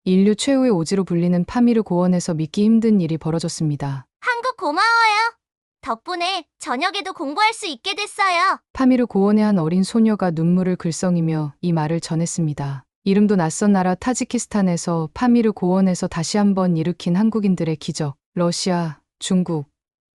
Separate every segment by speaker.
Speaker 1: 인류 최후의 오지로 불리는 파미르 고원에서 믿기 힘든 일이 벌어졌습니다.
Speaker 2: 한국 고마워요. 덕분에 저녁에도 공부할 수 있게 됐어요.
Speaker 1: 파미르 고원의 한 어린 소녀가 눈물을 글썽이며 이 말을 전했습니다. 이름도 낯선 나라 타지키스탄에서 파미르 고원에서 다시 한번 일으킨 한국인들의 기적. 러시아, 중국,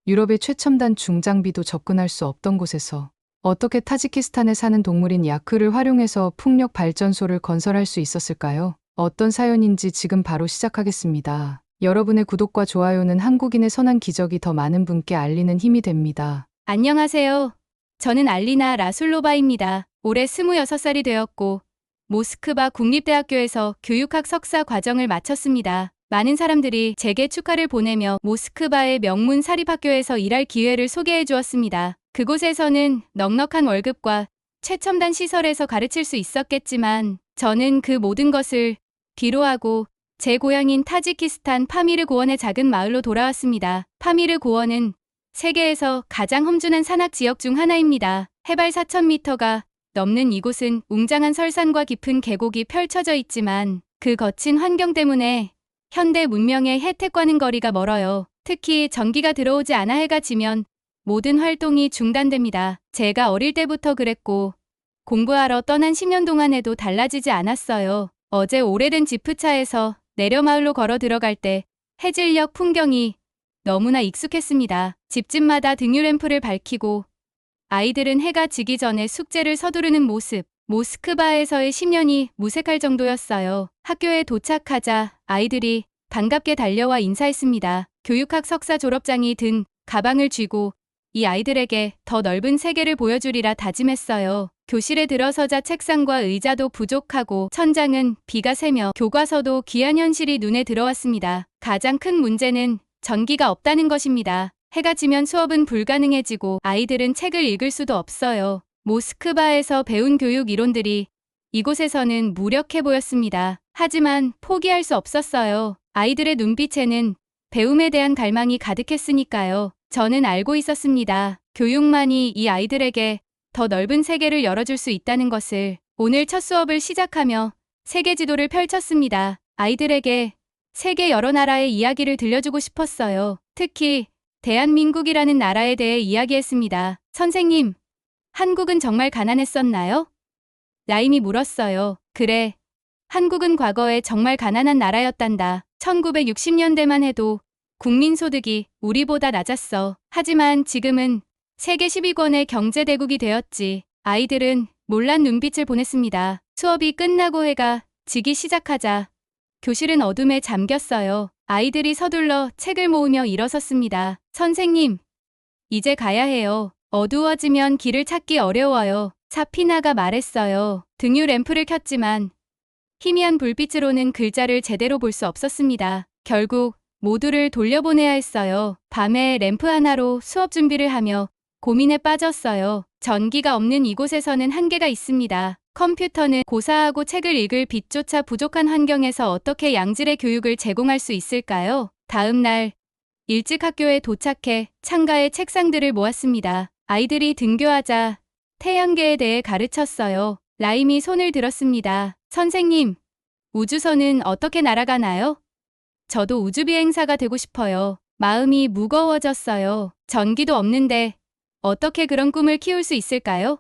Speaker 1: 유럽의 최첨단 중장비도 접근할 수 없던 곳에서 어떻게 타지키스탄에 사는 동물인 야크를 활용해서 풍력 발전소를 건설할 수 있었을까요? 어떤 사연인지 지금 바로 시작하겠습니다. 여러분의 구독과 좋아요는 한국인의 선한 기적이 더 많은 분께 알리는 힘이 됩니다.
Speaker 3: 안녕하세요. 저는 알리나 라술로바입니다. 올해 26살이 되었고 모스크바 국립대학교에서 교육학 석사 과정을 마쳤습니다. 많은 사람들이 제게 축하를 보내며 모스크바의 명문 사립학교에서 일할 기회를 소개해 주었습니다. 그곳에서는 넉넉한 월급과 최첨단 시설에서 가르칠 수 있었겠지만 저는 그 모든 것을 뒤로하고 제 고향인 타지키스탄 파미르 고원의 작은 마을로 돌아왔습니다. 파미르 고원은 세계에서 가장 험준한 산악 지역 중 하나입니다. 해발 4,000m가 넘는 이곳은 웅장한 설산과 깊은 계곡이 펼쳐져 있지만 그 거친 환경 때문에 현대 문명의 혜택과는 거리가 멀어요. 특히 전기가 들어오지 않아 해가 지면 모든 활동이 중단됩니다. 제가 어릴 때부터 그랬고 공부하러 떠난 10년 동안에도 달라지지 않았어요. 어제 오래된 지프차에서 내려 마을로 걸어 들어갈 때 해질녘 풍경이 너무나 익숙했습니다. 집집마다 등유램프를 밝히고 아이들은 해가 지기 전에 숙제를 서두르는 모습. 모스크바에서의 10년이 무색할 정도였어요. 학교에 도착하자 아이들이 반갑게 달려와 인사했습니다. 교육학 석사 졸업장이 든 가방을 쥐고 이 아이들에게 더 넓은 세계를 보여주리라 다짐했어요. 교실에 들어서자 책상과 의자도 부족하고 천장은 비가 새며 교과서도 귀한 현실이 눈에 들어왔습니다. 가장 큰 문제는 전기가 없다는 것입니다. 해가 지면 수업은 불가능해지고 아이들은 책을 읽을 수도 없어요. 모스크바에서 배운 교육 이론들이 이곳에서는 무력해 보였습니다. 하지만 포기할 수 없었어요. 아이들의 눈빛에는 배움에 대한 갈망이 가득했으니까요. 저는 알고 있었습니다. 교육만이 이 아이들에게 더 넓은 세계를 열어줄 수 있다는 것을. 오늘 첫 수업을 시작하며 세계 지도를 펼쳤습니다. 아이들에게 세계 여러 나라의 이야기를 들려주고 싶었어요. 특히 대한민국이라는 나라에 대해 이야기했습니다. 선생님, 한국은 정말 가난했었나요? 라임이 물었어요. 그래. 한국은 과거에 정말 가난한 나라였단다. 1960년대만 해도 국민소득이 우리보다 낮았어. 하지만 지금은 세계 10위권의 경제대국이 되었지. 아이들은 몰란 눈빛을 보냈습니다. 수업이 끝나고 해가 지기 시작하자 교실은 어둠에 잠겼어요. 아이들이 서둘러 책을 모으며 일어섰습니다. 선생님, 이제 가야 해요. 어두워지면 길을 찾기 어려워요. 사피나가 말했어요. 등유 램프를 켰지만 희미한 불빛으로는 글자를 제대로 볼 수 없었습니다. 결국 모두를 돌려보내야 했어요. 밤에 램프 하나로 수업 준비를 하며 고민에 빠졌어요. 전기가 없는 이곳에서는 한계가 있습니다. 컴퓨터는 고사하고 책을 읽을 빛조차 부족한 환경에서 어떻게 양질의 교육을 제공할 수 있을까요? 다음 날 일찍 학교에 도착해 창가에 책상들을 모았습니다. 아이들이 등교하자 태양계에 대해 가르쳤어요. 라임이 손을 들었습니다. 선생님, 우주선은 어떻게 날아가나요? 저도 우주비행사가 되고 싶어요. 마음이 무거워졌어요. 전기도 없는데 어떻게 그런 꿈을 키울 수 있을까요?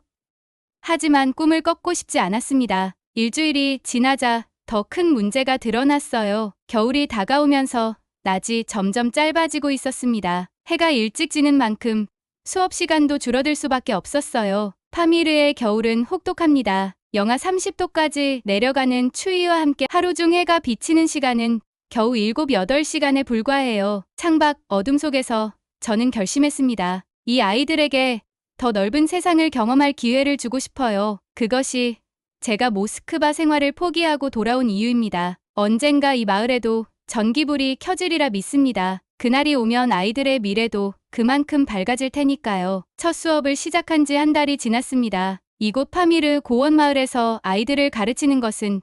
Speaker 3: 하지만 꿈을 꺾고 싶지 않았습니다. 일주일이 지나자 더 큰 문제가 드러났어요. 겨울이 다가오면서 낮이 점점 짧아지고 있었습니다. 해가 일찍 지는 만큼 수업 시간도 줄어들 수밖에 없었어요. 파미르의 겨울은 혹독합니다. 영하 30도까지 내려가는 추위와 함께 하루 중 해가 비치는 시간은 겨우 7, 8시간에 불과해요. 창밖 어둠 속에서 저는 결심했습니다. 이 아이들에게 더 넓은 세상을 경험할 기회를 주고 싶어요. 그것이 제가 모스크바 생활을 포기하고 돌아온 이유입니다. 언젠가 이 마을에도 전기불이 켜지리라 믿습니다. 그날이 오면 아이들의 미래도 그만큼 밝아질 테니까요. 첫 수업을 시작한 지 한 달이 지났습니다. 이곳 파미르 고원 마을에서 아이들을 가르치는 것은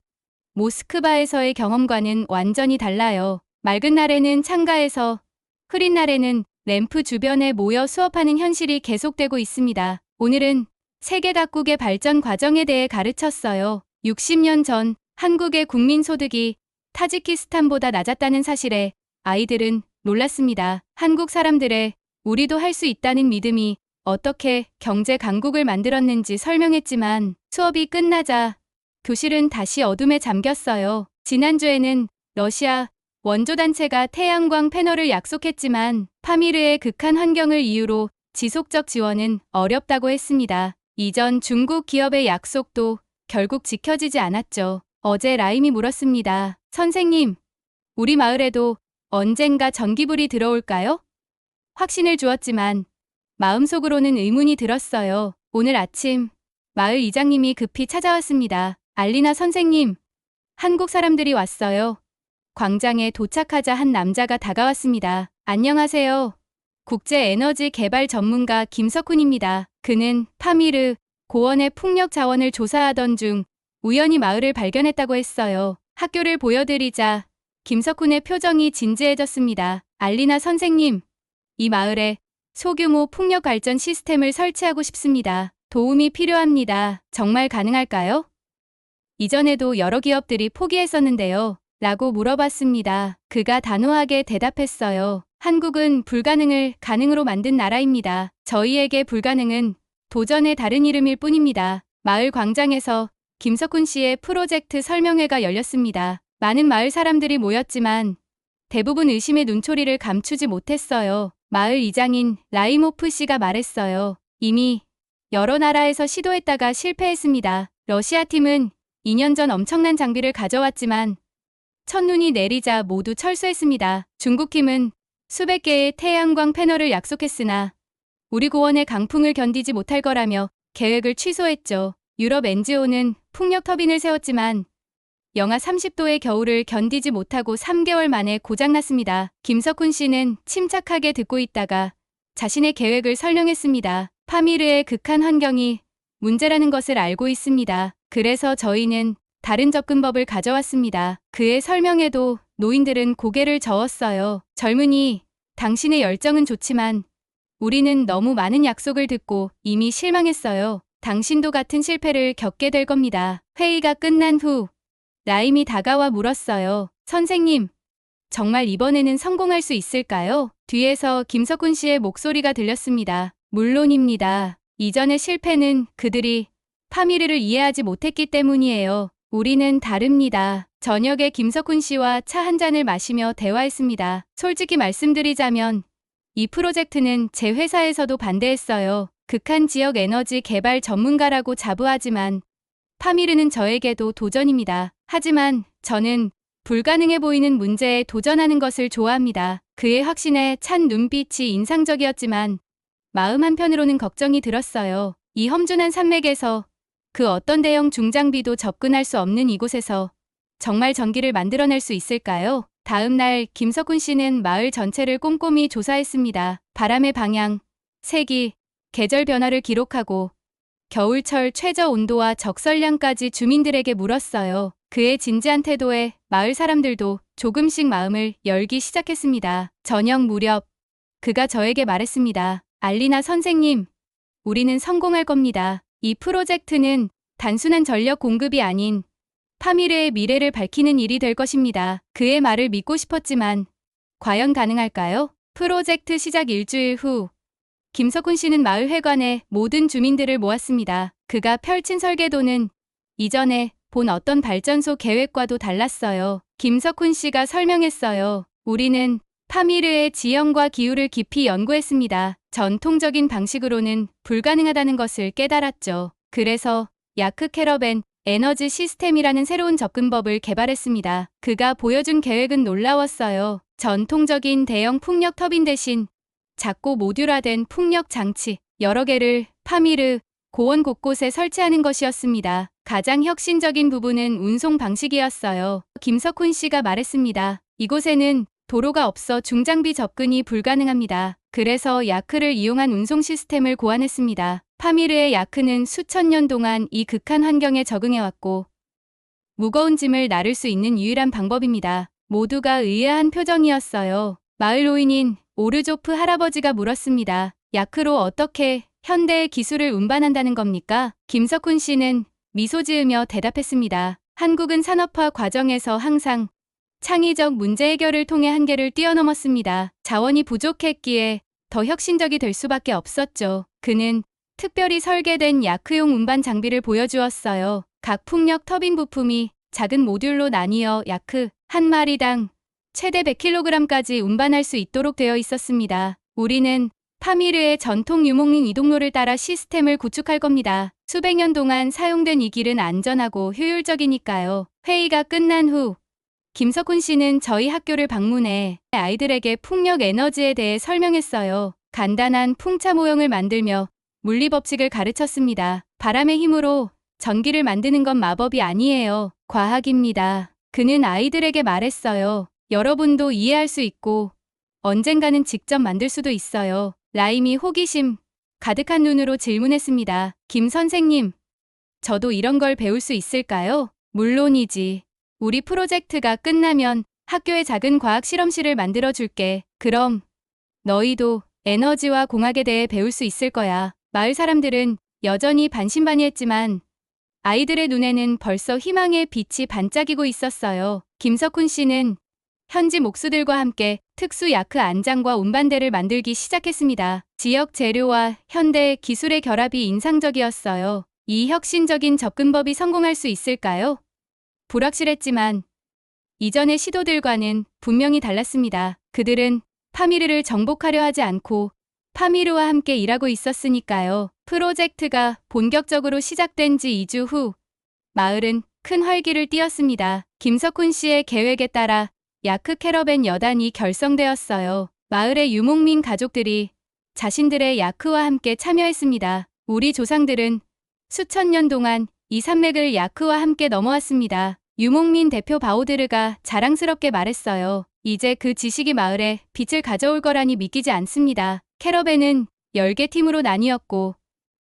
Speaker 3: 모스크바에서의 경험과는 완전히 달라요. 맑은 날에는 창가에서, 흐린 날에는 램프 주변에 모여 수업하는 현실이 계속되고 있습니다. 오늘은 세계 각국의 발전 과정에 대해 가르쳤어요. 60년 전 한국의 국민 소득이 타지키스탄보다 낮았다는 사실에 아이들은 놀랐습니다. 한국 사람들의 우리도 할 수 있다는 믿음이 어떻게 경제 강국을 만들었는지 설명했지만 수업이 끝나자 교실은 다시 어둠에 잠겼어요. 지난주에는 러시아 원조단체가 태양광 패널을 약속했지만 파미르의 극한 환경을 이유로 지속적 지원은 어렵다고 했습니다. 이전 중국 기업의 약속도 결국 지켜지지 않았죠. 어제 라임이 물었습니다. 선생님, 우리 마을에도 언젠가 전기불이 들어올까요? 확신을 주었지만 마음속으로는 의문이 들었어요. 오늘 아침 마을 이장님이 급히 찾아왔습니다. 알리나 선생님, 한국 사람들이 왔어요. 광장에 도착하자 한 남자가 다가왔습니다. 안녕하세요. 국제에너지 개발 전문가 김석훈입니다. 그는 파미르 고원의 풍력 자원을 조사하던 중 우연히 마을을 발견했다고 했어요. 학교를 보여드리자 김석훈의 표정이 진지해졌습니다. 알리나 선생님, 이 마을에 소규모 풍력 발전 시스템을 설치하고 싶습니다. 도움이 필요합니다. 정말 가능할까요? 이전에도 여러 기업들이 포기했었는데요. 라고 물어봤습니다. 그가 단호하게 대답했어요. 한국은 불가능을 가능으로 만든 나라입니다. 저희에게 불가능은 도전의 다른 이름일 뿐입니다. 마을 광장에서 김석훈 씨의 프로젝트 설명회가 열렸습니다. 많은 마을 사람들이 모였지만 대부분 의심의 눈초리를 감추지 못했어요. 마을 이장인 라이모프 씨가 말했어요. 이미 여러 나라에서 시도했다가 실패했습니다. 러시아 팀은 2년 전 엄청난 장비를 가져왔지만 첫눈이 내리자 모두 철수했습니다. 중국 팀은 수백 개의 태양광 패널을 약속했으나 우리 고원의 강풍을 견디지 못할 거라며 계획을 취소했죠. 유럽 NGO는 풍력 터빈을 세웠지만 영하 30도의 겨울을 견디지 못하고 3개월 만에 고장났습니다. 김석훈 씨는 침착하게 듣고 있다가 자신의 계획을 설명했습니다. 파미르의 극한 환경이 문제라는 것을 알고 있습니다. 그래서 저희는 다른 접근법을 가져왔습니다. 그의 설명에도 노인들은 고개를 저었어요. 젊은이, 당신의 열정은 좋지만 우리는 너무 많은 약속을 듣고 이미 실망했어요. 당신도 같은 실패를 겪게 될 겁니다. 회의가 끝난 후 라임이 다가와 물었어요. 선생님, 정말 이번에는 성공할 수 있을까요? 뒤에서 김석훈 씨의 목소리가 들렸습니다. 물론입니다. 이전의 실패는 그들이 파미르를 이해하지 못했기 때문이에요. 우리는 다릅니다. 저녁에 김석훈 씨와 차 한 잔을 마시며 대화했습니다. 솔직히 말씀드리자면 이 프로젝트는 제 회사에서도 반대했어요. 극한 지역 에너지 개발 전문가라고 자부하지만 파미르는 저에게도 도전입니다. 하지만 저는 불가능해 보이는 문제에 도전하는 것을 좋아합니다. 그의 확신에 찬 눈빛이 인상적이었지만 마음 한편으로는 걱정이 들었어요. 이 험준한 산맥에서 그 어떤 대형 중장비도 접근할 수 없는 이곳에서 정말 전기를 만들어낼 수 있을까요? 다음 날 김석훈 씨는 마을 전체를 꼼꼼히 조사했습니다. 바람의 방향, 세기, 계절 변화를 기록하고 겨울철 최저 온도와 적설량까지 주민들에게 물었어요. 그의 진지한 태도에 마을 사람들도 조금씩 마음을 열기 시작했습니다. 저녁 무렵 그가 저에게 말했습니다. 알리나 선생님, 우리는 성공할 겁니다. 이 프로젝트는 단순한 전력 공급이 아닌 파미르의 미래를 밝히는 일이 될 것입니다. 그의 말을 믿고 싶었지만 과연 가능할까요? 프로젝트 시작 일주일 후 김석훈 씨는 마을 회관에 모든 주민들을 모았습니다. 그가 펼친 설계도는 이전에 본 어떤 발전소 계획과도 달랐어요. 김석훈 씨가 설명했어요. 우리는 파미르의 지형과 기후를 깊이 연구했습니다. 전통적인 방식으로는 불가능하다는 것을 깨달았죠. 그래서 야크 캐러밴 에너지 시스템이라는 새로운 접근법을 개발했습니다. 그가 보여준 계획은 놀라웠어요. 전통적인 대형 풍력 터빈 대신 작고 모듈화된 풍력 장치 여러 개를 파미르 고원 곳곳에 설치하는 것이었습니다. 가장 혁신적인 부분은 운송 방식이었어요. 김석훈 씨가 말했습니다. 이곳에는 도로가 없어 중장비 접근이 불가능합니다. 그래서 야크를 이용한 운송 시스템을 고안했습니다. 파미르의 야크는 수천 년 동안 이 극한 환경에 적응해왔고 무거운 짐을 나를 수 있는 유일한 방법입니다. 모두가 의아한 표정이었어요. 마을 노인인 오르조프 할아버지가 물었습니다. 야크로 어떻게 현대의 기술을 운반한다는 겁니까? 김석훈 씨는 미소 지으며 대답했습니다. 한국은 산업화 과정에서 항상 창의적 문제 해결을 통해 한계를 뛰어넘었습니다. 자원이 부족했기에 더 혁신적이 될 수밖에 없었죠. 그는 특별히 설계된 야크용 운반 장비를 보여주었어요. 각 풍력 터빈 부품이 작은 모듈로 나뉘어 야크 한 마리당 최대 100kg까지 운반할 수 있도록 되어 있었습니다. 우리는 파미르의 전통 유목민 이동로를 따라 시스템을 구축할 겁니다. 수백 년 동안 사용된 이 길은 안전하고 효율적이니까요. 회의가 끝난 후 김석훈 씨는 저희 학교를 방문해 아이들에게 풍력 에너지에 대해 설명했어요. 간단한 풍차 모형을 만들며 물리 법칙을 가르쳤습니다. 바람의 힘으로 전기를 만드는 건 마법이 아니에요. 과학입니다. 그는 아이들에게 말했어요. 여러분도 이해할 수 있고 언젠가는 직접 만들 수도 있어요. 라임이 호기심 가득한 눈으로 질문했습니다. 김 선생님, 저도 이런 걸 배울 수 있을까요? 물론이지. 우리 프로젝트가 끝나면 학교에 작은 과학 실험실을 만들어 줄게. 그럼 너희도 에너지와 공학에 대해 배울 수 있을 거야. 마을 사람들은 여전히 반신반의했지만 아이들의 눈에는 벌써 희망의 빛이 반짝이고 있었어요. 김석훈 씨는 현지 목수들과 함께 특수 야크 안장과 운반대를 만들기 시작했습니다. 지역 재료와 현대 기술의 결합이 인상적이었어요. 이 혁신적인 접근법이 성공할 수 있을까요? 불확실했지만 이전의 시도들과는 분명히 달랐습니다. 그들은 파미르를 정복하려 하지 않고 파미르와 함께 일하고 있었으니까요. 프로젝트가 본격적으로 시작된 지 2주 후 마을은 큰 활기를 띠었습니다. 김석훈 씨의 계획에 따라 야크 캐러밴 여단이 결성되었어요. 마을의 유목민 가족들이 자신들의 야크와 함께 참여했습니다. 우리 조상들은 수천 년 동안 이 산맥을 야크와 함께 넘어왔습니다. 유목민 대표 바오드르가 자랑스럽게 말했어요. 이제 그 지식이 마을에 빛을 가져올 거라니 믿기지 않습니다. 캐러밴은 10개 팀으로 나뉘었고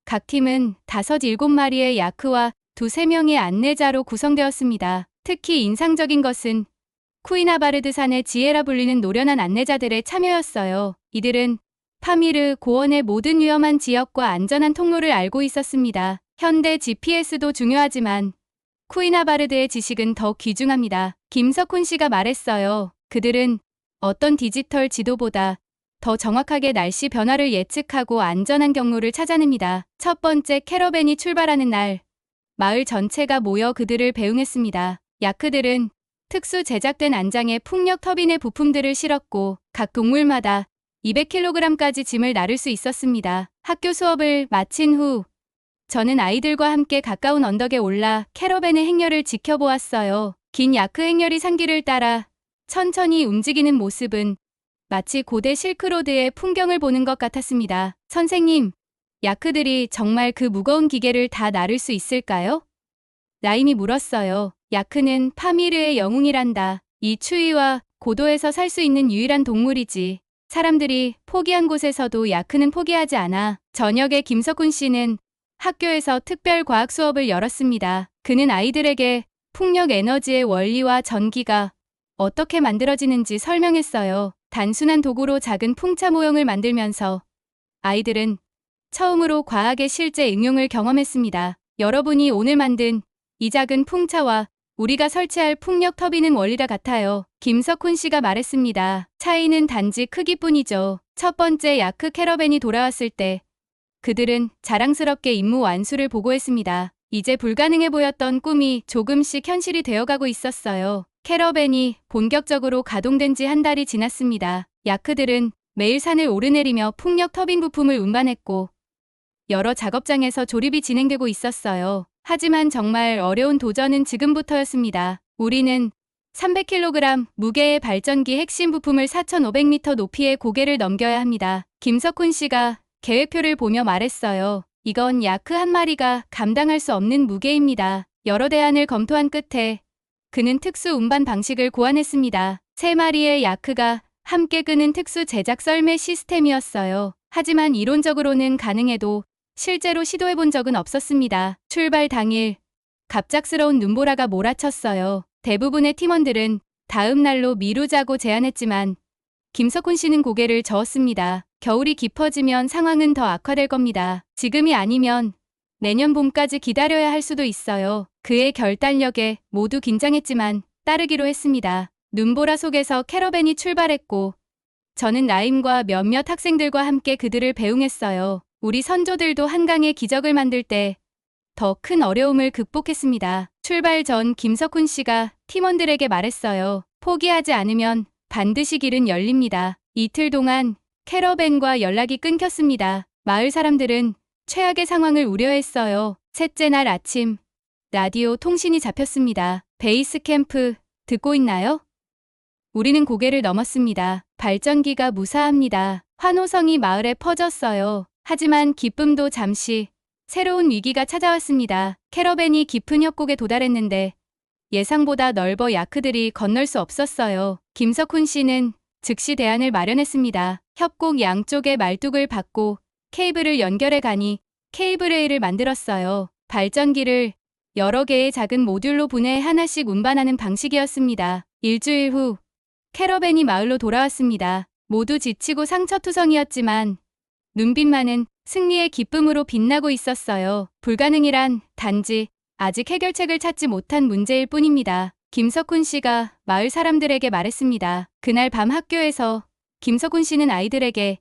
Speaker 3: 각 팀은 5, 7마리의 야크와 2, 3명의 안내자로 구성되었습니다. 특히 인상적인 것은 쿠이나바르드 산의 지혜라 불리는 노련한 안내자들의 참여였어요. 이들은 파미르 고원의 모든 위험한 지역과 안전한 통로를 알고 있었습니다. 현대 GPS도 중요하지만 쿠이나바르드의 지식은 더 귀중합니다. 김석훈 씨가 말했어요. 그들은 어떤 디지털 지도보다 더 정확하게 날씨 변화를 예측하고 안전한 경로를 찾아냅니다. 첫 번째 캐러밴이 출발하는 날, 마을 전체가 모여 그들을 배웅했습니다. 야크들은 특수 제작된 안장에 풍력 터빈의 부품들을 실었고 각 동물마다 200kg까지 짐을 나를 수 있었습니다. 학교 수업을 마친 후 저는 아이들과 함께 가까운 언덕에 올라 캐러밴의 행렬을 지켜보았어요. 긴 야크 행렬이 산길을 따라 천천히 움직이는 모습은 마치 고대 실크로드의 풍경을 보는 것 같았습니다. 선생님, 야크들이 정말 그 무거운 기계를 다 나를 수 있을까요? 라임이 물었어요. 야크는 파미르의 영웅이란다. 이 추위와 고도에서 살 수 있는 유일한 동물이지. 사람들이 포기한 곳에서도 야크는 포기하지 않아. 저녁에 김석훈 씨는 학교에서 특별 과학 수업을 열었습니다. 그는 아이들에게 풍력 에너지의 원리와 전기가 어떻게 만들어지는지 설명했어요. 단순한 도구로 작은 풍차 모형을 만들면서 아이들은 처음으로 과학의 실제 응용을 경험했습니다. 여러분이 오늘 만든 이 작은 풍차와 우리가 설치할 풍력 터빈은 원리가 같아요. 김석훈 씨가 말했습니다. 차이는 단지 크기뿐이죠. 첫 번째 야크 캐러밴이 돌아왔을 때 그들은 자랑스럽게 임무 완수를 보고했습니다. 이제 불가능해 보였던 꿈이 조금씩 현실이 되어가고 있었어요. 캐러밴이 본격적으로 가동된 지 한 달이 지났습니다. 야크들은 매일 산을 오르내리며 풍력 터빈 부품을 운반했고 여러 작업장에서 조립이 진행되고 있었어요. 하지만 정말 어려운 도전은 지금부터였습니다. 우리는 300kg 무게의 발전기 핵심 부품을 4,500m 높이의 고개를 넘겨야 합니다. 김석훈 씨가 계획표를 보며 말했어요. 이건 야크 한 마리가 감당할 수 없는 무게입니다. 여러 대안을 검토한 끝에 그는 특수 운반 방식을 고안했습니다. 3마리의 야크가 함께 끄는 특수 제작 썰매 시스템이었어요. 하지만 이론적으로는 가능해도 실제로 시도해본 적은 없었습니다. 출발 당일 갑작스러운 눈보라가 몰아쳤어요. 대부분의 팀원들은 다음 날로 미루자고 제안했지만 김석훈 씨는 고개를 저었습니다. 겨울이 깊어지면 상황은 더 악화될 겁니다. 지금이 아니면 내년 봄까지 기다려야 할 수도 있어요. 그의 결단력에 모두 긴장했지만 따르기로 했습니다. 눈보라 속에서 캐러밴이 출발했고 저는 라임과 몇몇 학생들과 함께 그들을 배웅했어요. 우리 선조들도 한강의 기적을 만들 때 더 큰 어려움을 극복했습니다. 출발 전 김석훈 씨가 팀원들에게 말했어요. 포기하지 않으면 반드시 길은 열립니다. 이틀 동안 캐러밴과 연락이 끊겼습니다. 마을 사람들은 최악의 상황을 우려했어요. 셋째 날 아침 라디오 통신이 잡혔습니다. 베이스 캠프 듣고 있나요? 우리는 고개를 넘었습니다. 발전기가 무사합니다. 환호성이 마을에 퍼졌어요. 하지만 기쁨도 잠시 새로운 위기가 찾아왔습니다. 캐러밴이 깊은 협곡에 도달했는데 예상보다 넓어 야크들이 건널 수 없었어요. 김석훈 씨는 즉시 대안을 마련했습니다. 협곡 양쪽에 말뚝을 박고 케이블을 연결해 가니 케이블레이를 만들었어요. 발전기를 여러 개의 작은 모듈로 분해 하나씩 운반하는 방식이었습니다. 일주일 후 캐러밴이 마을로 돌아왔습니다. 모두 지치고 상처투성이었지만 눈빛만은 승리의 기쁨으로 빛나고 있었어요. 불가능이란 단지 아직 해결책을 찾지 못한 문제일 뿐입니다. 김석훈 씨가 마을 사람들에게 말했습니다. 그날 밤 학교에서 김석훈 씨는 아이들에게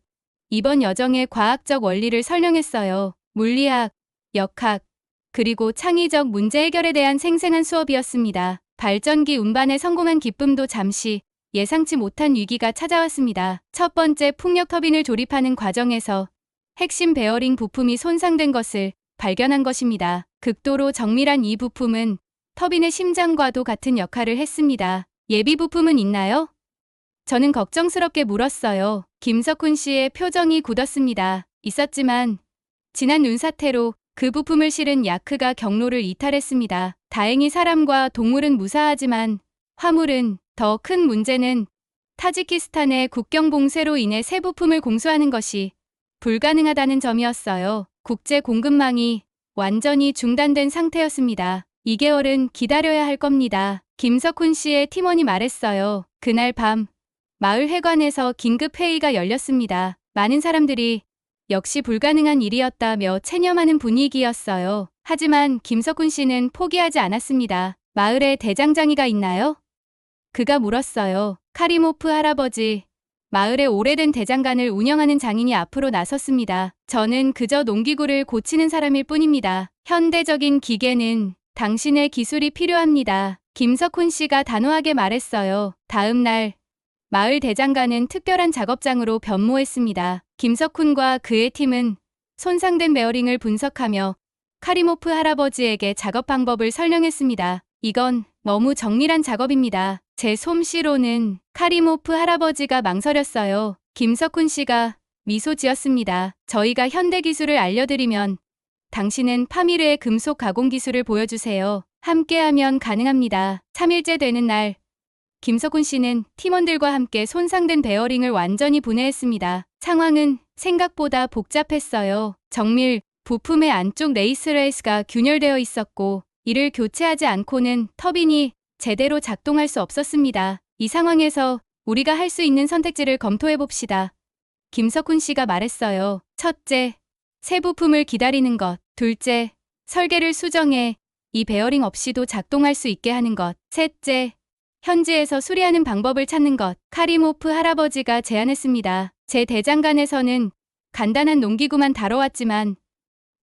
Speaker 3: 이번 여정의 과학적 원리를 설명했어요. 물리학, 역학, 그리고 창의적 문제 해결에 대한 생생한 수업이었습니다. 발전기 운반에 성공한 기쁨도 잠시 예상치 못한 위기가 찾아왔습니다. 첫 번째 풍력 터빈을 조립하는 과정에서 핵심 베어링 부품이 손상된 것을 발견한 것입니다. 극도로 정밀한 이 부품은 터빈의 심장과도 같은 역할을 했습니다. 예비 부품은 있나요? 저는 걱정스럽게 물었어요. 김석훈 씨의 표정이 굳었습니다. 있었지만 지난 눈사태로 그 부품을 실은 야크가 경로를 이탈했습니다. 다행히 사람과 동물은 무사하지만 화물은 더 큰 문제는 타지키스탄의 국경 봉쇄로 인해 새 부품을 공수하는 것이 불가능하다는 점이었어요. 국제 공급망이 완전히 중단된 상태였습니다. 2개월은 기다려야 할 겁니다. 김석훈 씨의 팀원이 말했어요. 그날 밤 마을 회관에서 긴급 회의가 열렸습니다. 많은 사람들이 역시 불가능한 일이었다며 체념하는 분위기였어요. 하지만 김석훈 씨는 포기하지 않았습니다. 마을에 대장장이가 있나요? 그가 물었어요. 카리모프 할아버지, 마을의 오래된 대장간을 운영하는 장인이 앞으로 나섰습니다. 저는 그저 농기구를 고치는 사람일 뿐입니다. 현대적인 기계는 당신의 기술이 필요합니다. 김석훈 씨가 단호하게 말했어요. 다음 날 마을 대장간은 특별한 작업장으로 변모했습니다. 김석훈과 그의 팀은 손상된 베어링을 분석하며 카리모프 할아버지에게 작업 방법을 설명했습니다. 이건 너무 정밀한 작업입니다. 제 솜씨로는 카리모프 할아버지가 망설였어요. 김석훈 씨가 미소 지었습니다. 저희가 현대 기술을 알려드리면 당신은 파미르의 금속 가공 기술을 보여주세요. 함께하면 가능합니다. 3일째 되는 날 김석훈 씨는 팀원들과 함께 손상된 베어링을 완전히 분해했습니다. 상황은 생각보다 복잡했어요. 정밀 부품의 안쪽 레이스가 균열되어 있었고 이를 교체하지 않고는 터빈이 제대로 작동할 수 없었습니다. 이 상황에서 우리가 할 수 있는 선택지를 검토해봅시다. 김석훈 씨가 말했어요. 첫째, 새 부품을 기다리는 것. 둘째, 설계를 수정해 이 베어링 없이도 작동할 수 있게 하는 것. 셋째, 현지에서 수리하는 방법을 찾는 것. 카리모프 할아버지가 제안했습니다. 제 대장간에서는 간단한 농기구만 다뤄왔지만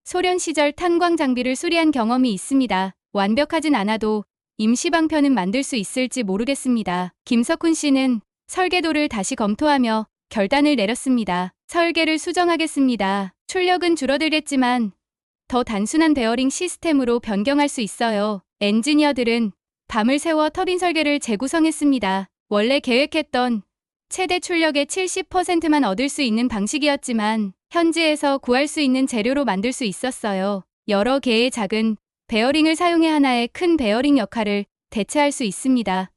Speaker 3: 소련 시절 탄광 장비를 수리한 경험이 있습니다. 완벽하진 않아도 임시 방편은 만들 수 있을지 모르겠습니다. 김석훈 씨는 설계도를 다시 검토하며 결단을 내렸습니다. 설계를 수정하겠습니다. 출력은 줄어들겠지만 더 단순한 베어링 시스템으로 변경할 수 있어요. 엔지니어들은 밤을 새워 터빈 설계를 재구성했습니다. 원래 계획했던 최대 출력의 70%만 얻을 수 있는 방식이었지만 현지에서 구할 수 있는 재료로 만들 수 있었어요. 여러 개의 작은 베어링을 사용해 하나의 큰 베어링 역할을 대체할 수 있습니다.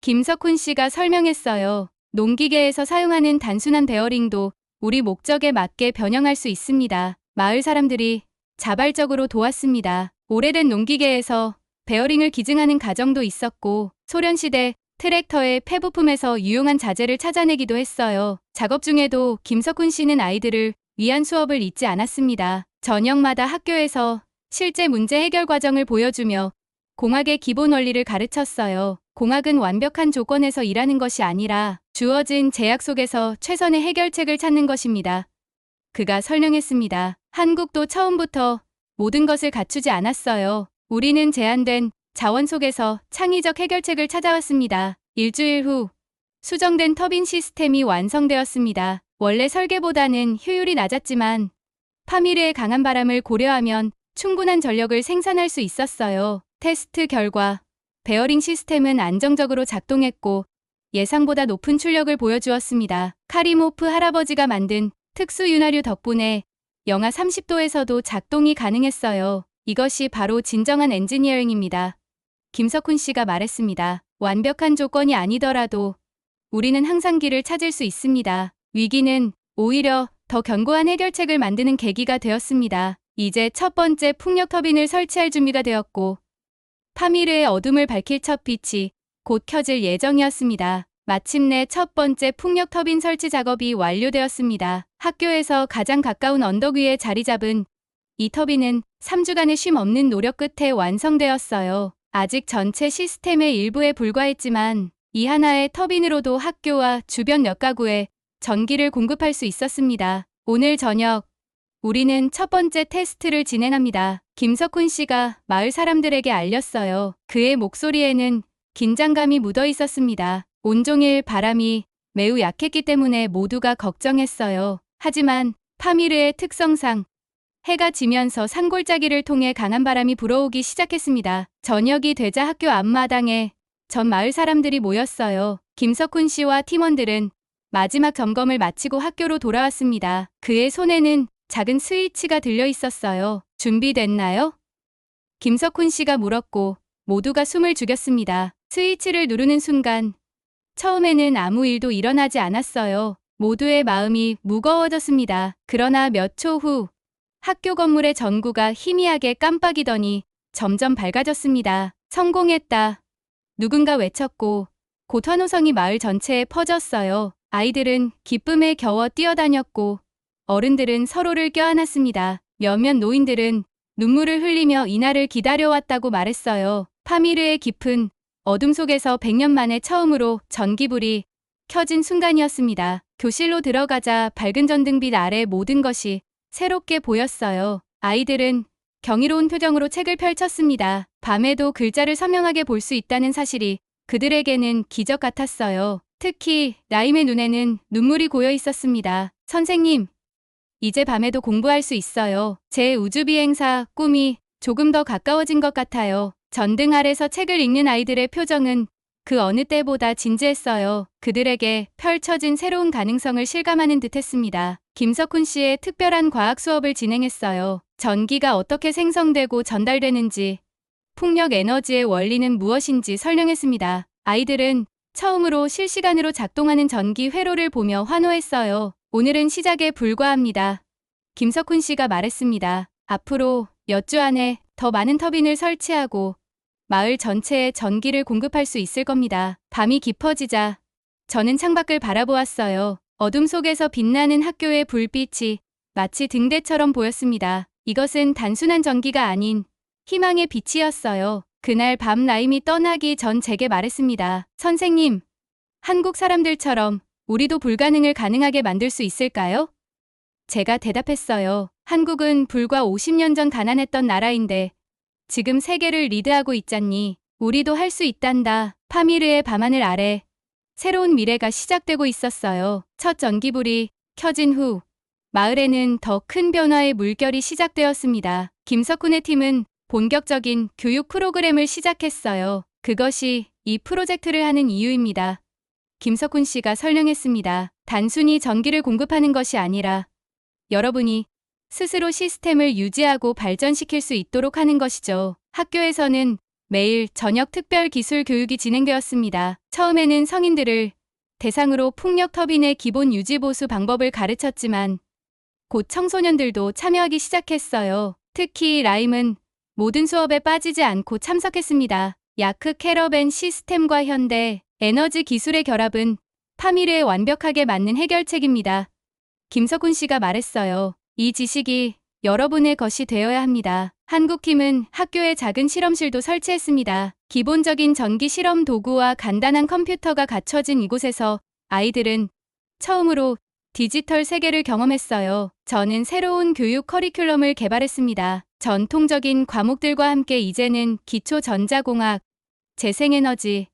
Speaker 3: 김석훈 씨가 설명했어요. 농기계에서 사용하는 단순한 베어링도 우리 목적에 맞게 변형할 수 있습니다. 마을 사람들이 자발적으로 도왔습니다. 오래된 농기계에서 베어링을 기증하는 가정도 있었고 소련시대 트랙터의 폐부품에서 유용한 자재를 찾아내기도 했어요. 작업 중에도 김석훈 씨는 아이들을 위한 수업을 잊지 않았습니다. 저녁마다 학교에서 실제 문제 해결 과정을 보여주며 공학의 기본 원리를 가르쳤어요. 공학은 완벽한 조건에서 일하는 것이 아니라 주어진 제약 속에서 최선의 해결책을 찾는 것입니다. 그가 설명했습니다. 한국도 처음부터 모든 것을 갖추지 않았어요. 우리는 제한된 자원 속에서 창의적 해결책을 찾아왔습니다. 일주일 후 수정된 터빈 시스템이 완성되었습니다. 원래 설계보다는 효율이 낮았지만 파미르의 강한 바람을 고려하면 충분한 전력을 생산할 수 있었어요. 테스트 결과 베어링 시스템은 안정적으로 작동했고 예상보다 높은 출력을 보여주었습니다. 카리모프 할아버지가 만든 특수 윤활유 덕분에 영하 30도에서도 작동이 가능했어요. 이것이 바로 진정한 엔지니어링입니다. 김석훈 씨가 말했습니다. 완벽한 조건이 아니더라도 우리는 항상 길을 찾을 수 있습니다. 위기는 오히려 더 견고한 해결책을 만드는 계기가 되었습니다. 이제 첫 번째 풍력 터빈을 설치할 준비가 되었고 파미르의 어둠을 밝힐 첫 빛이 곧 켜질 예정이었습니다. 마침내 첫 번째 풍력 터빈 설치 작업이 완료되었습니다. 학교에서 가장 가까운 언덕 위에 자리 잡은 이 터빈은 3주간의 쉼 없는 노력 끝에 완성되었어요. 아직 전체 시스템의 일부에 불과했지만 이 하나의 터빈으로도 학교와 주변 몇 가구에 전기를 공급할 수 있었습니다. 오늘 저녁 우리는 첫 번째 테스트를 진행합니다. 김석훈 씨가 마을 사람들에게 알렸어요. 그의 목소리에는 긴장감이 묻어 있었습니다. 온종일 바람이 매우 약했기 때문에 모두가 걱정했어요. 하지만 파미르의 특성상 해가 지면서 산골짜기를 통해 강한 바람이 불어오기 시작했습니다. 저녁이 되자 학교 앞마당에 전 마을 사람들이 모였어요. 김석훈 씨와 팀원들은 마지막 점검을 마치고 학교로 돌아왔습니다. 그의 손에는 작은 스위치가 들려 있었어요. 준비됐나요? 김석훈 씨가 물었고 모두가 숨을 죽였습니다. 스위치를 누르는 순간 처음에는 아무 일도 일어나지 않았어요. 모두의 마음이 무거워졌습니다. 그러나 몇 초 후 학교 건물의 전구가 희미하게 깜빡이더니 점점 밝아졌습니다. 성공했다. 누군가 외쳤고 곧 환호성이 마을 전체에 퍼졌어요. 아이들은 기쁨에 겨워 뛰어다녔고 어른들은 서로를 껴안았습니다. 몇몇 노인들은 눈물을 흘리며 이날을 기다려왔다고 말했어요. 파미르의 깊은 어둠 속에서 100년 만에 처음으로 전기불이 켜진 순간이었습니다. 교실로 들어가자 밝은 전등빛 아래 모든 것이 새롭게 보였어요. 아이들은 경이로운 표정으로 책을 펼쳤습니다. 밤에도 글자를 선명하게 볼 수 있다는 사실이 그들에게는 기적 같았어요. 특히 라임의 눈에는 눈물이 고여 있었습니다. 선생님, 이제 밤에도 공부할 수 있어요. 제 우주비행사 꿈이 조금 더 가까워진 것 같아요. 전등 아래서 책을 읽는 아이들의 표정은 그 어느 때보다 진지했어요. 그들에게 펼쳐진 새로운 가능성을 실감하는 듯했습니다. 김석훈 씨의 특별한 과학 수업을 진행했어요. 전기가 어떻게 생성되고 전달되는지, 풍력 에너지의 원리는 무엇인지 설명했습니다. 아이들은 처음으로 실시간으로 작동하는 전기 회로를 보며 환호했어요. 오늘은 시작에 불과합니다. 김석훈 씨가 말했습니다. 앞으로 몇 주 안에 더 많은 터빈을 설치하고 마을 전체에 전기를 공급할 수 있을 겁니다. 밤이 깊어지자 저는 창밖을 바라보았어요. 어둠 속에서 빛나는 학교의 불빛이 마치 등대처럼 보였습니다. 이것은 단순한 전기가 아닌 희망의 빛이었어요. 그날 밤 라임이 떠나기 전 제게 말했습니다. 선생님, 한국 사람들처럼 우리도 불가능을 가능하게 만들 수 있을까요? 제가 대답했어요. 한국은 불과 50년 전 가난했던 나라인데 지금 세계를 리드하고 있잖니. 우리도 할 수 있단다. 파미르의 밤하늘 아래 새로운 미래가 시작되고 있었어요. 첫 전기불이 켜진 후 마을에는 더 큰 변화의 물결이 시작되었습니다. 김석훈의 팀은 본격적인 교육 프로그램을 시작했어요. 그것이 이 프로젝트를 하는 이유입니다. 김석훈 씨가 설명했습니다. 단순히 전기를 공급하는 것이 아니라 여러분이 스스로 시스템을 유지하고 발전시킬 수 있도록 하는 것이죠. 학교에서는 매일 저녁 특별 기술 교육이 진행되었습니다. 처음에는 성인들을 대상으로 풍력 터빈의 기본 유지 보수 방법을 가르쳤지만 곧 청소년들도 참여하기 시작했어요. 특히 라임은 모든 수업에 빠지지 않고 참석했습니다. 야크 캐러밴 시스템과 현대 에너지 기술의 결합은 파미르에 완벽하게 맞는 해결책입니다. 김석훈 씨가 말했어요. 이 지식이 여러분의 것이 되어야 합니다. 한국팀은 학교에 작은 실험실도 설치했습니다. 기본적인 전기 실험 도구와 간단한 컴퓨터가 갖춰진 이곳에서 아이들은 처음으로 디지털 세계를 경험했어요. 저는 새로운 교육 커리큘럼을 개발했습니다. 전통적인 과목들과 함께 이제는 기초 전자공학, 재생에너지,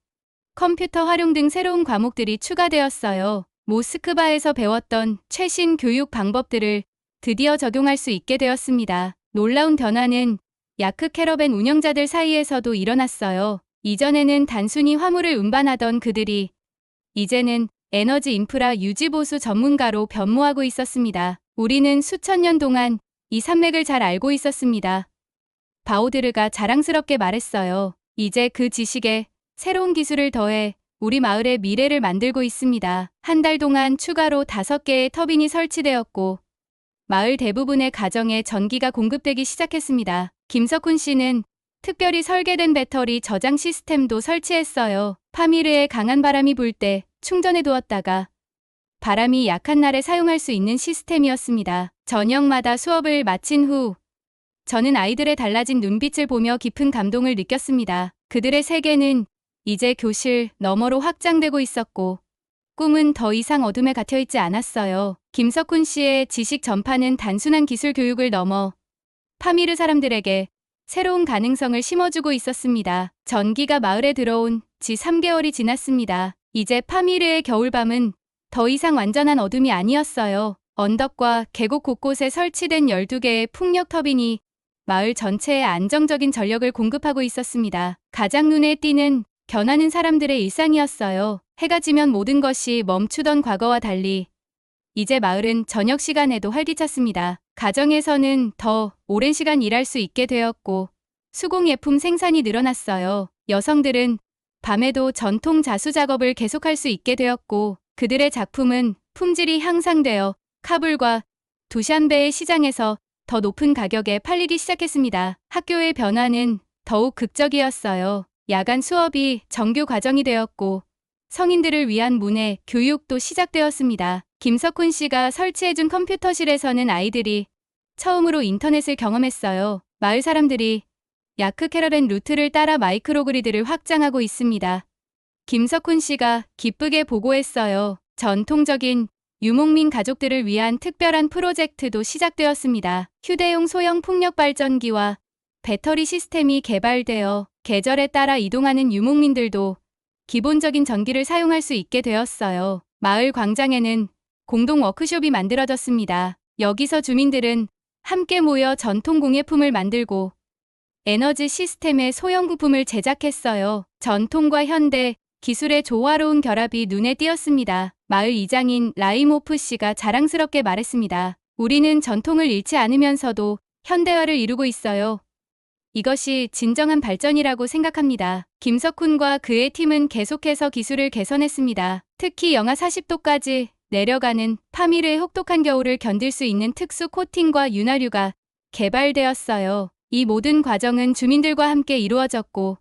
Speaker 3: 컴퓨터 활용 등 새로운 과목들이 추가되었어요. 모스크바에서 배웠던 최신 교육 방법들을 드디어 적용할 수 있게 되었습니다. 놀라운 변화는 야크 캐러밴 운영자들 사이에서도 일어났어요. 이전에는 단순히 화물을 운반하던 그들이 이제는 에너지 인프라 유지보수 전문가로 변모하고 있었습니다. 우리는 수천 년 동안 이 산맥을 잘 알고 있었습니다. 바오드르가 자랑스럽게 말했어요. 이제 그 지식에 새로운 기술을 더해 우리 마을의 미래를 만들고 있습니다. 한 달 동안 추가로 5개의 터빈이 설치되었고 마을 대부분의 가정에 전기가 공급되기 시작했습니다. 김석훈 씨는 특별히 설계된 배터리 저장 시스템도 설치했어요. 파미르에 강한 바람이 불 때 충전해 두었다가 바람이 약한 날에 사용할 수 있는 시스템이었습니다. 저녁마다 수업을 마친 후 저는 아이들의 달라진 눈빛을 보며 깊은 감동을 느꼈습니다. 그들의 세계는 이제 교실 너머로 확장되고 있었고 꿈은 더 이상 어둠에 갇혀있지 않았어요. 김석훈 씨의 지식 전파는 단순한 기술 교육을 넘어 파미르 사람들에게 새로운 가능성을 심어주고 있었습니다. 전기가 마을에 들어온 지 3개월이 지났습니다. 이제 파미르의 겨울밤은 더 이상 완전한 어둠이 아니었어요. 언덕과 계곡 곳곳에 설치된 12개의 풍력 터빈이 마을 전체에 안정적인 전력을 공급하고 있었습니다. 가장 눈에 띄는 변화는 사람들의 일상이었어요. 해가 지면 모든 것이 멈추던 과거와 달리 이제 마을은 저녁 시간에도 활기찼습니다. 가정에서는 더 오랜 시간 일할 수 있게 되었고 수공예품 생산이 늘어났어요. 여성들은 밤에도 전통 자수 작업을 계속할 수 있게 되었고 그들의 작품은 품질이 향상되어 카불과 두샨베의 시장에서 더 높은 가격에 팔리기 시작했습니다. 학교의 변화는 더욱 극적이었어요. 야간 수업이 정규 과정이 되었고 성인들을 위한 문해 교육도 시작되었습니다. 김석훈 씨가 설치해준 컴퓨터실에서는 아이들이 처음으로 인터넷을 경험했어요. 마을 사람들이 야크 캐러밴 루트를 따라 마이크로그리드를 확장하고 있습니다. 김석훈 씨가 기쁘게 보고했어요. 전통적인 유목민 가족들을 위한 특별한 프로젝트도 시작되었습니다. 휴대용 소형 풍력 발전기와 배터리 시스템이 개발되어 계절에 따라 이동하는 유목민들도 기본적인 전기를 사용할 수 있게 되었어요. 마을 광장에는 공동 워크숍이 만들어졌습니다. 여기서 주민들은 함께 모여 전통 공예품을 만들고 에너지 시스템의 소형 부품을 제작했어요. 전통과 현대, 기술의 조화로운 결합이 눈에 띄었습니다. 마을 이장인 라이모프 씨가 자랑스럽게 말했습니다. 우리는 전통을 잃지 않으면서도 현대화를 이루고 있어요. 이것이 진정한 발전이라고 생각합니다. 김석훈과 그의 팀은 계속해서 기술을 개선했습니다. 특히 영하 40도까지 내려가는 파미르의 혹독한 겨울을 견딜 수 있는 특수 코팅과 윤활유가 개발되었어요. 이 모든 과정은 주민들과 함께 이루어졌고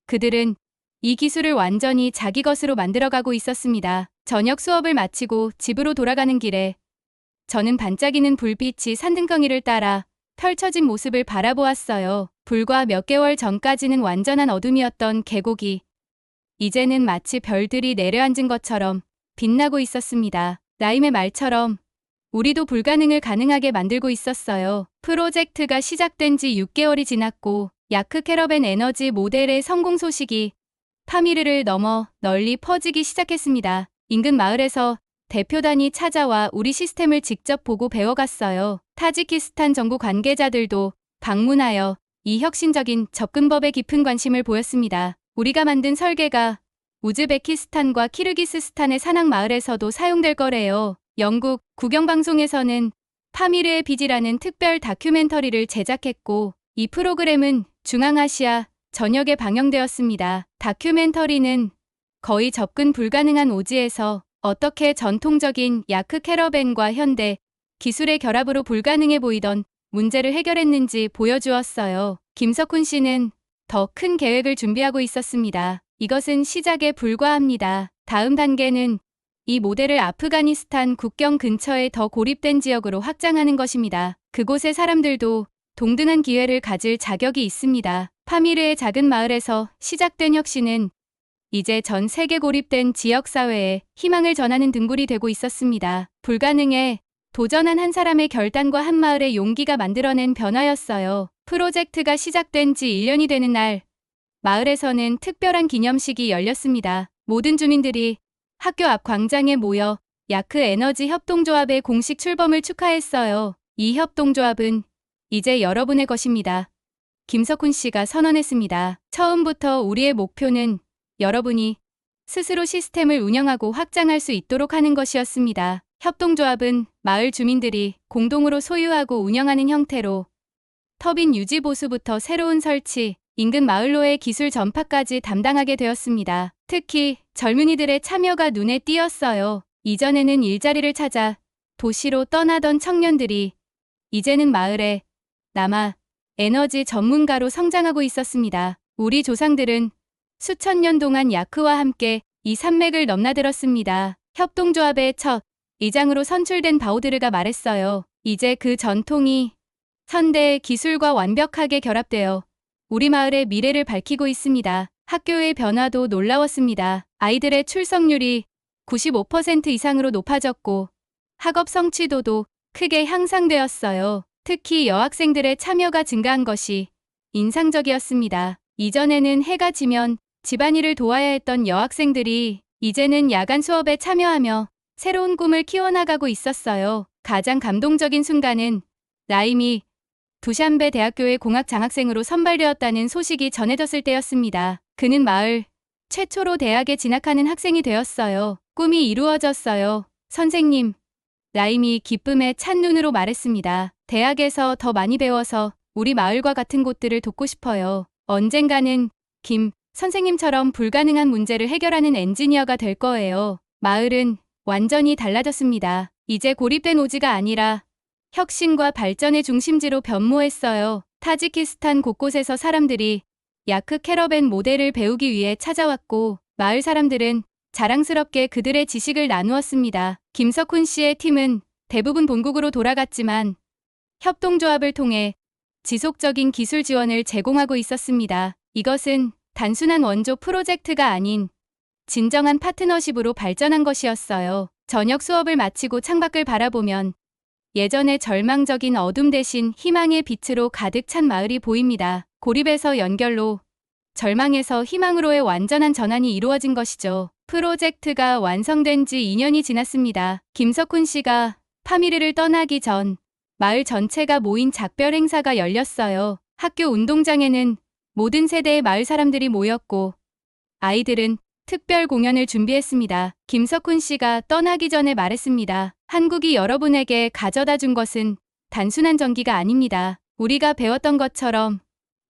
Speaker 3: 그들은 이 기술을 완전히 자기 것으로 만들어가고 있었습니다. 저녁 수업을 마치고 집으로 돌아가는 길에 저는 반짝이는 불빛이 산등덩이를 따라 펼쳐진 모습을 바라보았어요. 불과 몇 개월 전까지는 완전한 어둠이었던 계곡이 이제는 마치 별들이 내려앉은 것처럼 빛나고 있었습니다. 라임의 말처럼 우리도 불가능을 가능하게 만들고 있었어요. 프로젝트가 시작된 지 6개월이 지났고 야크 캐러밴 에너지 모델의 성공 소식이 파미르를 넘어 널리 퍼지기 시작했습니다. 인근 마을에서 대표단이 찾아와 우리 시스템을 직접 보고 배워갔어요. 타지키스탄 정부 관계자들도 방문하여 이 혁신적인 접근법에 깊은 관심을 보였습니다. 우리가 만든 설계가 우즈베키스탄과 키르기스스탄의 산악 마을에서도 사용될 거래요. 영국 국영방송에서는 파미르의 빚이라는 특별 다큐멘터리를 제작했고 이 프로그램은 중앙아시아 전역에 방영되었습니다. 다큐멘터리는 거의 접근 불가능한 오지에서 어떻게 전통적인 야크 캐러밴과 현대 기술의 결합으로 불가능해 보이던 문제를 해결했는지 보여주었어요. 김석훈 씨는 더 큰 계획을 준비하고 있었습니다. 이것은 시작에 불과합니다. 다음 단계는 이 모델을 아프가니스탄 국경 근처에 더 고립된 지역으로 확장하는 것입니다. 그곳의 사람들도 동등한 기회를 가질 자격이 있습니다. 파미르의 작은 마을에서 시작된 혁신은 이제 전 세계 고립된 지역사회에 희망을 전하는 등불이 되고 있었습니다. 불가능에 도전한 한 사람의 결단과 한 마을의 용기가 만들어낸 변화였어요. 프로젝트가 시작된 지 1년이 되는 날, 마을에서는 특별한 기념식이 열렸습니다. 모든 주민들이 학교 앞 광장에 모여 야크 에너지 협동조합의 공식 출범을 축하했어요. 이 협동조합은 이제 여러분의 것입니다. 김석훈 씨가 선언했습니다. 처음부터 우리의 목표는 여러분이 스스로 시스템을 운영하고 확장할 수 있도록 하는 것이었습니다. 협동조합은 마을 주민들이 공동으로 소유하고 운영하는 형태로 터빈 유지 보수부터 새로운 설치, 인근 마을로의 기술 전파까지 담당하게 되었습니다. 특히 젊은이들의 참여가 눈에 띄었어요. 이전에는 일자리를 찾아 도시로 떠나던 청년들이 이제는 마을에 남아 에너지 전문가로 성장하고 있었습니다. 우리 조상들은 수천 년 동안 야크와 함께 이 산맥을 넘나들었습니다. 협동조합의 첫 이장으로 선출된 바우드르가 말했어요. 이제 그 전통이 현대의 기술과 완벽하게 결합되어 우리 마을의 미래를 밝히고 있습니다. 학교의 변화도 놀라웠습니다. 아이들의 출석률이 95% 이상으로 높아졌고 학업 성취도도 크게 향상되었어요. 특히 여학생들의 참여가 증가한 것이 인상적이었습니다. 이전에는 해가 지면 집안일을 도와야 했던 여학생들이 이제는 야간 수업에 참여하며 새로운 꿈을 키워나가고 있었어요. 가장 감동적인 순간은 라임이 두샨베 대학교의 공학 장학생으로 선발되었다는 소식이 전해졌을 때였습니다. 그는 마을 최초로 대학에 진학하는 학생이 되었어요. 꿈이 이루어졌어요. 선생님, 라임이 기쁨에 찬 눈으로 말했습니다. 대학에서 더 많이 배워서 우리 마을과 같은 곳들을 돕고 싶어요. 언젠가는 김 선생님처럼 불가능한 문제를 해결하는 엔지니어가 될 거예요. 마을은 완전히 달라졌습니다. 이제 고립된 오지가 아니라 혁신과 발전의 중심지로 변모했어요. 타지키스탄 곳곳에서 사람들이 야크 캐러밴 모델을 배우기 위해 찾아왔고 마을 사람들은 자랑스럽게 그들의 지식을 나누었습니다. 김석훈 씨의 팀은 대부분 본국으로 돌아갔지만 협동조합을 통해 지속적인 기술 지원을 제공하고 있었습니다. 이것은 단순한 원조 프로젝트가 아닌 진정한 파트너십으로 발전한 것이었어요. 저녁 수업을 마치고 창밖을 바라보면 예전의 절망적인 어둠 대신 희망의 빛으로 가득 찬 마을이 보입니다. 고립에서 연결로, 절망에서 희망으로의 완전한 전환이 이루어진 것이죠. 프로젝트가 완성된 지 2년이 지났습니다. 김석훈 씨가 파미르를 떠나기 전 마을 전체가 모인 작별 행사가 열렸어요. 학교 운동장에는 모든 세대의 마을 사람들이 모였고 아이들은 특별 공연을 준비했습니다. 김석훈 씨가 떠나기 전에 말했습니다. 한국이 여러분에게 가져다 준 것은 단순한 전기가 아닙니다. 우리가 배웠던 것처럼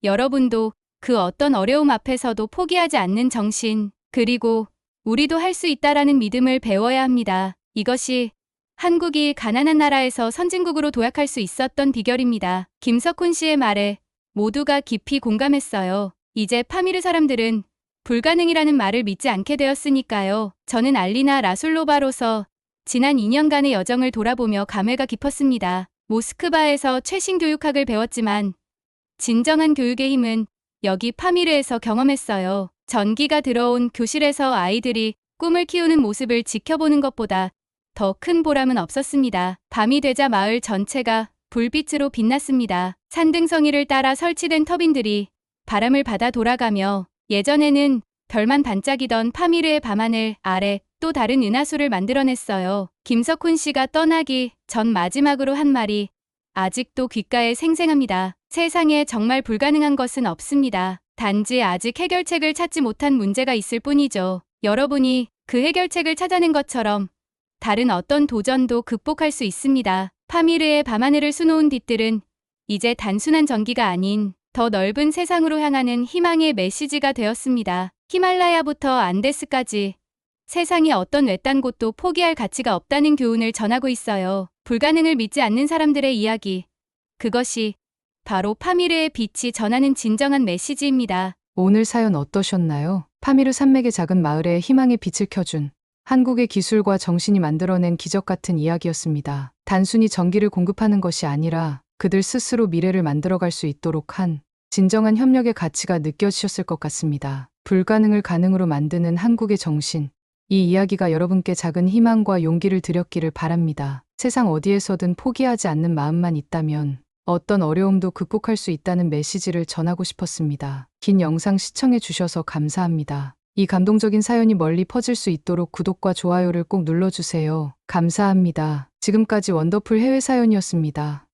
Speaker 3: 여러분도 그 어떤 어려움 앞에서도 포기하지 않는 정신, 그리고 우리도 할 수 있다라는 믿음을 배워야 합니다. 이것이 한국이 가난한 나라에서 선진국으로 도약할 수 있었던 비결입니다. 김석훈 씨의 말에 모두가 깊이 공감했어요. 이제 파미르 사람들은 불가능이라는 말을 믿지 않게 되었으니까요. 저는 알리나 라술로바로서 지난 2년간의 여정을 돌아보며 감회가 깊었습니다. 모스크바에서 최신 교육학을 배웠지만 진정한 교육의 힘은 여기 파미르에서 경험했어요. 전기가 들어온 교실에서 아이들이 꿈을 키우는 모습을 지켜보는 것보다 더 큰 보람은 없었습니다. 밤이 되자 마을 전체가 불빛으로 빛났습니다. 산등성이를 따라 설치된 터빈들이 바람을 받아 돌아가며 예전에는 별만 반짝이던 파미르의 밤하늘 아래 또 다른 은하수를 만들어냈어요. 김석훈 씨가 떠나기 전 마지막으로 한 말이 아직도 귓가에 생생합니다. 세상에 정말 불가능한 것은 없습니다. 단지 아직 해결책을 찾지 못한 문제가 있을 뿐이죠. 여러분이 그 해결책을 찾아낸 것처럼 다른 어떤 도전도 극복할 수 있습니다. 파미르의 밤하늘을 수놓은 빛들은 이제 단순한 전기가 아닌 더 넓은 세상으로 향하는 희망의 메시지가 되었습니다. 히말라야부터 안데스까지 세상의 어떤 외딴 곳도 포기할 가치가 없다는 교훈을 전하고 있어요. 불가능을 믿지 않는 사람들의 이야기. 그것이 바로 파미르의 빛이 전하는 진정한 메시지입니다.
Speaker 1: 오늘 사연 어떠셨나요? 파미르 산맥의 작은 마을에 희망의 빛을 켜준 한국의 기술과 정신이 만들어낸 기적 같은 이야기였습니다. 단순히 전기를 공급하는 것이 아니라 그들 스스로 미래를 만들어갈 수 있도록 한 진정한 협력의 가치가 느껴지셨을 것 같습니다. 불가능을 가능으로 만드는 한국의 정신. 이 이야기가 여러분께 작은 희망과 용기를 드렸기를 바랍니다. 세상 어디에서든 포기하지 않는 마음만 있다면 어떤 어려움도 극복할 수 있다는 메시지를 전하고 싶었습니다. 긴 영상 시청해 주셔서 감사합니다. 이 감동적인 사연이 멀리 퍼질 수 있도록 구독과 좋아요를 꼭 눌러주세요. 감사합니다. 지금까지 원더풀 해외 사연이었습니다.